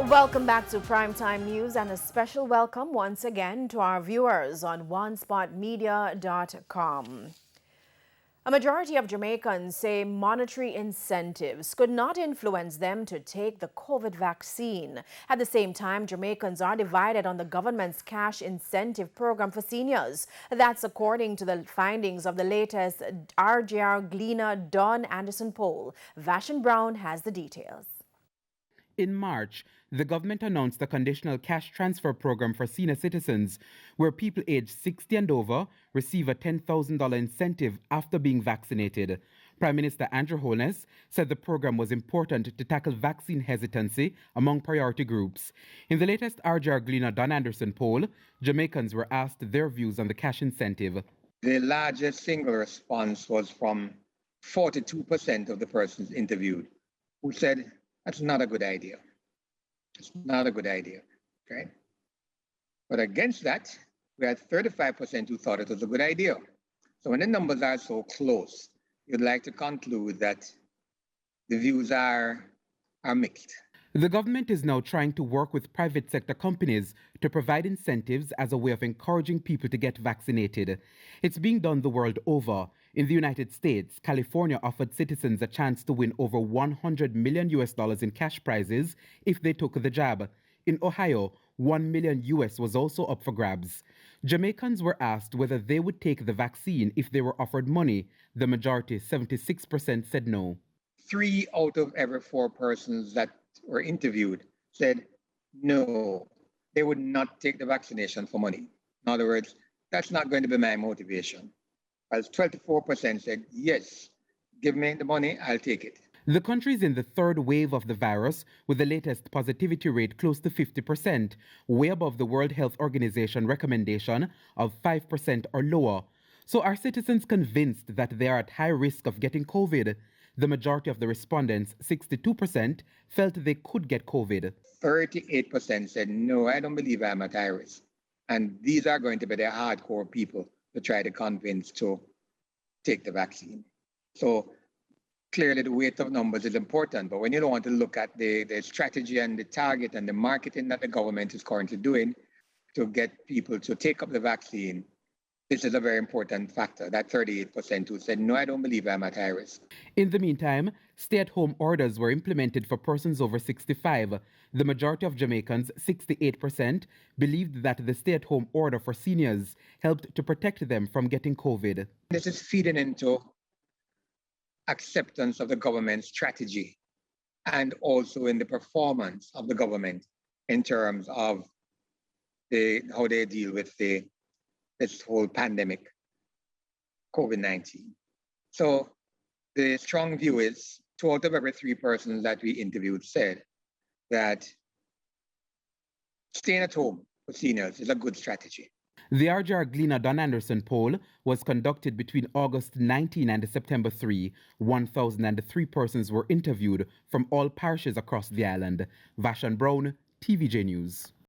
Welcome back to Primetime News and a special welcome once again to our viewers on onespotmedia.com. A majority of Jamaicans say monetary incentives could not influence them to take the COVID vaccine. At the same time, Jamaicans are divided on the government's cash incentive program for seniors. That's according to the findings of the latest RJR Gleaner Don Anderson poll. Vashon Brown has the details. In March, the government announced a conditional cash transfer program for senior citizens where people aged 60 and over receive a $10,000 incentive after being vaccinated. Prime Minister Andrew Holness said the program was important to tackle vaccine hesitancy among priority groups. In the latest RJR Gleaner Don Anderson poll, Jamaicans were asked their views on the cash incentive. The largest single response was from 42% of the persons interviewed who said, that's not a good idea. It's not a good idea, okay? But against that, we had 35% who thought it was a good idea. So when the numbers are so close, you'd like to conclude that the views are mixed. The government is now trying to work with private sector companies to provide incentives as a way of encouraging people to get vaccinated. It's being done the world over. In the United States, California offered citizens a chance to win over $100 million in cash prizes if they took the jab. In Ohio, $1 million was also up for grabs. Jamaicans were asked whether they would take the vaccine if they were offered money. The majority, 76%, said no. 3 out of every 4 persons that were interviewed said no, they would not take the vaccination for money. In other words, that's not going to be my motivation. As 24% said, yes, give me the money, I'll take it. The country is in the third wave of the virus, with the latest positivity rate close to 50%, way above the World Health Organization recommendation of 5% or lower. So are citizens convinced that they are at high risk of getting COVID? The majority of the respondents, 62%, felt they could get COVID. 38% said, no, I don't believe I'm at high risk. And these are going to be the hardcore people to try to convince to take the vaccine. So clearly the weight of numbers is important, but when you don't want to look at the strategy and the target and the marketing that the government is currently doing to get people to take up the vaccine, this is a very important factor, that 38% who said, no, I don't believe I'm at high risk. In the meantime, stay-at-home orders were implemented for persons over 65. The majority of Jamaicans, 68%, believed that the stay-at-home order for seniors helped to protect them from getting COVID. This is feeding into acceptance of the government's strategy and also in the performance of the government in terms of how they deal with this whole pandemic, COVID-19. So the strong view is 2 out of every 3 persons that we interviewed said that staying at home for seniors is a good strategy. The RJR Gleaner Don Anderson poll was conducted between August 19 and September 3. 1,003 persons were interviewed from all parishes across the island. Vashon Brown, TVJ News.